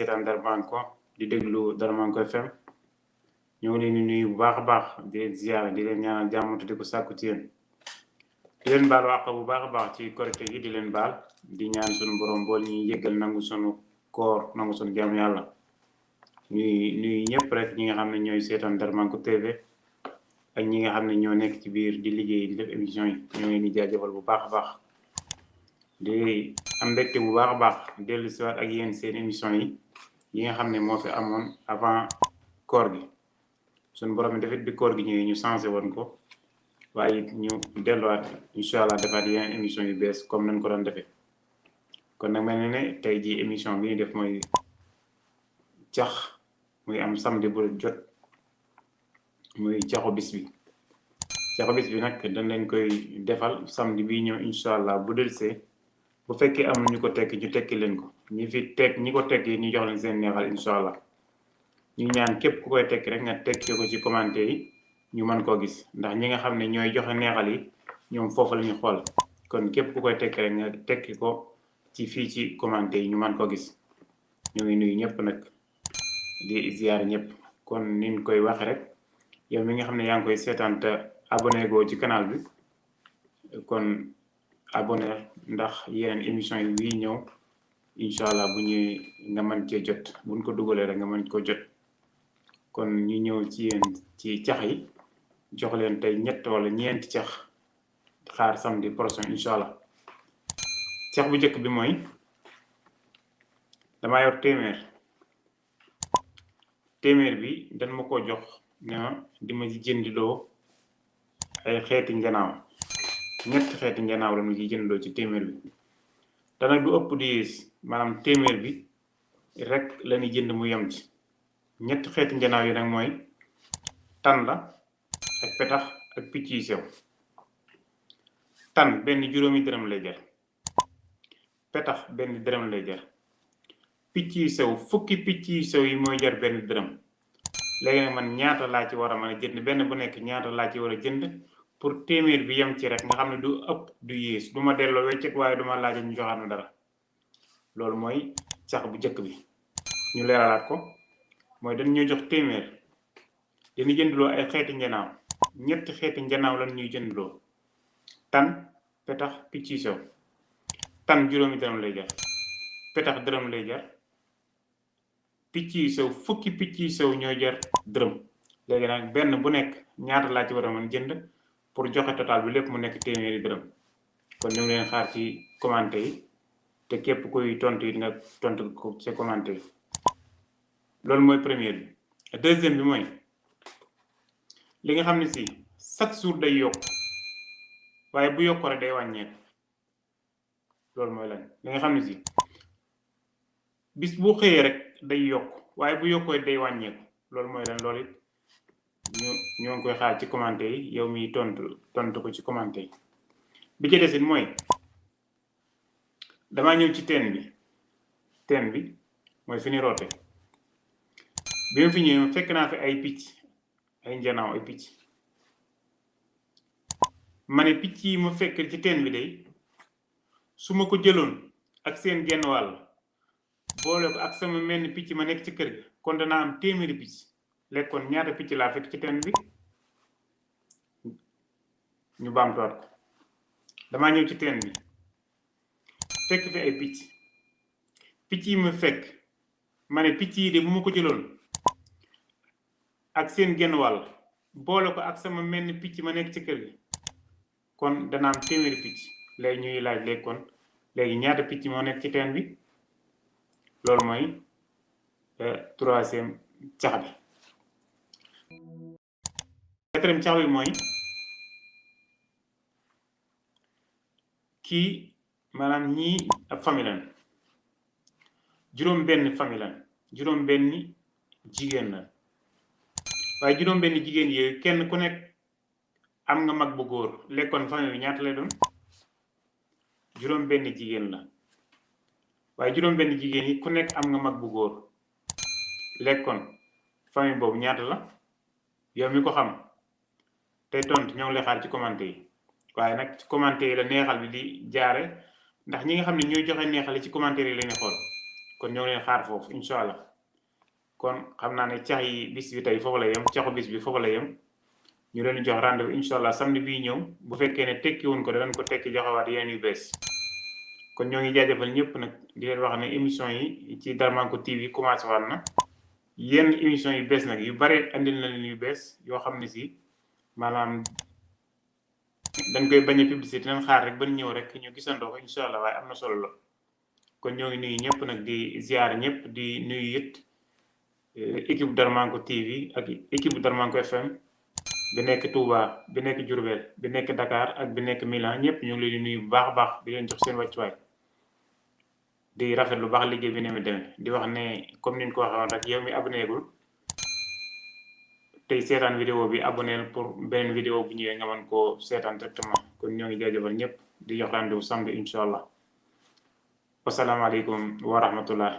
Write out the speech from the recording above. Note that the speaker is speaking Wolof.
seetaan Darmanko di déglu Darmanko FM ñoo ngi leen di nuyu bu baax a baax di leen ziar di leen ñaanal jàmm te di ko sàkku ci yéen di leen baal wax bu baax a baax ci korite gi di leen baal di ñaan sunu borom bool ñuy yëggal nangu sunu koor nangu sunu jàmm yàlla ñuy nuyu ñëpp rek ñi nga xam ne ñooy seetaan Darmanko TV ak ñi nga xam ne ñoo nekk ci biir di liggéey di def émission yi ñoo ngi leen di jaajëfal bu baax a baax di am mbégte bu baax a baax dellu si waat ak yéen seen émission yi nga xam ne moo fi amoon avant koor gi suñu borom mi dafit bi koor gi ñëwee ñu changé woon ko waaye it ñu delluwaat incha allah defaat yeneen émission yu bees comme nañ ko doon defee kon nag mel na ne tey jii émission bi ñu def mooy cax muy am samedi bu jot muy caxu bis bi caxu bis bi nag dañ leen koy defal samedi bii ñëw incha allah bu delsee bu fekkee am na ñu ko tekki ñu tekki leen ko ñi ko tekki ñu jox leen seen neexal incha allah ñu ñaan képp ku koy tekki rek nga tekki ko ci commentaire yi ñu mën koo gis ndax ñi nga xam ne ñooy joxe neexal yi ñoom foofu la ñu xool kon képp ku koy tekki rek nga tekki ko ci fii ci commentaire yi ñu mën koo gis ñu ngi nuyu ñëpp nag di ziar ñëpp kon niñ koy waxe rek yow mi nga xam ne yaa ngi koy seetaan te abonné goo ci canal bi kon abonné ndax yeneen émission yi wii ñëw incha allah bu ñuy nga mën cee jot buñ ko dugalee rek nga mën ko jot kon ñu ñëw ci yéen ci cax yi jox leen tey ñett wala ñeenti cax xaar samedi prochain incha allah cax bu njëkk bi mooy damaa yor téeméer bi dañ ma ko jox ña di ma ci jëndiloo ay xeeti njanaaw ñetti xeeti njanaaw la mu ci jëndiloo ci téeméer bi dana du ëpp di maanaam téeméer bi rek la ñuy jënd mu yem ci ñetti xeeti njanaaw yi nag mooy tan la ak petax ak picc yu sew tan benn juróomi dërëm lay jar petax benn dërëm lay jar picc yu sew fukki picc yu sew yi mooy jar benn dërëm léegi nag man ñaata laa ci war a mën a jënd benn bu nekk ñaata laa ci war a jënd pour téeméer bi yem ci rek nga xam ne du ëpp du yées du ma delloo weccet waaye du ma laaj ñu joxaat ma dara loolu mooy cax bu njëkk bi ñu leeralaat ko mooy dañ ñuy jox téeméer dañuy jëndloo ay xeeti njanaaw ñetti xeeti njanaaw lan ñuy jëndloo tan petax picc yu sew tan juróomi dërëm lay jar petax dërëm lay jar picc yu sew fukki picc yu sew ñooy jar dërëm léegi nag benn bu nekk ñaata laa ci war a mën jënd pour joxe total bi lépp mu nekk téeméeri dërëm kon ñu ngi leen xaar ci commentaire yi te képp kuy tontu yi nga tontu ko ci commentaire yi loolu mooy première bi deuxième bi mooy li nga xam ne si chaque jour day yokk waaye bu yokk rek day wàññeeku loolu mooy lan li nga xam ne si bis bu xëyee rek day yokk waaye bu yokkoo day wàññeeku loolu mooy lan loolu it ñoo ngi koy xaar ci commentaire yi yow mi tontu ko ci commentaire yi bi ci desit mooy damaa ñëw ci teen bi mooy fi ni roote bi ma fi ñëwee fekk naa fi ay picc ay njanaaw ay picc ma ne picc yi ma fekk ci teen bi day su ma ko jëloon ak seen genn wàll boole ko ak sama menn picc ma nekk ci kër gi kon danaa am téeméeri picc lekkoon ñaata picc laa fekk ci teen bi ñu baamtuwaat ko damaa ñëw ci teen bi fekk fi ay picc yi ma fekk ma ne picc yi de bu ma ko jëloon ak seen genn wàll boole ko ak sama menn picc ma nekk ci kër gi kon dana am téeméeri picc léegi ñuy laaj léegi kon léegi ñaata picc moo nekk ci teen bi loolu mooy troisième cax bi quatrième cax bi mooy kii maanaam ñii ab famille lan juróom benn jigéen la waaye juróom benn jigéen yooyu kenn ku nekk am nga mag bu góor lekkoon famille bi ñaata lay doon juróom benn jigéen la waaye juróom benn jigéen yi ku nekk am nga mag bu góor lekkoon famille boobu ñaata la yow mi ko xam tey tontu ñoo ngi lay xaar ci commentaire yi waaye nag ci commentaire yi la neexal bi di jaare ndax ñi nga xam ne ñooy joxe neexal yi ci commentaire yi la ñu xool kon ñoo ngi leen xaar foofu incha allah kon xam naa ne cax yi bis bi tey foofu la yem caxu bis bi foofu la yem ñu leen jox rendez-vous incha allah samedi bii ñëw bu fekkee ne tekki woon ko danañ ko tekki joxewaat yeneen yu bees kon ñoo ngi jaajëfal ñëpp nag di leen wax ne émission yi ci Darmanko TV commencé waat na yenn émission yu bees nag yu bare andil na leen yu bees yoo xam ne si maanaam dañ koy bañ a publicité dinañ xaar rek ban ñëw rek ñu gisandoo ko incha allah waaye am na solo la kon ñoo ngi nuyu ñëpp nag di ziar ñëpp di nuyu it équipe Darmanko TV ak équipe Darmanko FM bi nekk Touba bi nekk Diourbel bi nekk Dakar ak bi nekk Milan ñëpp ñu ngi leen di nuyu bu baax a baax di leen jox seen wàccuwaay di rafet lu baax liggéey bi ne mi demee di wax ne comme niñ ko waxee woon rek yow mi abonné gul tey seetaan vidéo bi abonné pour beneen vidéo bu ñëwee nga mën koo seetaan directement kon ñoo ngi jaajëfal ñëpp di jox rendez-vous samedi incha allah wasalaamaaleykum wa rahmatullah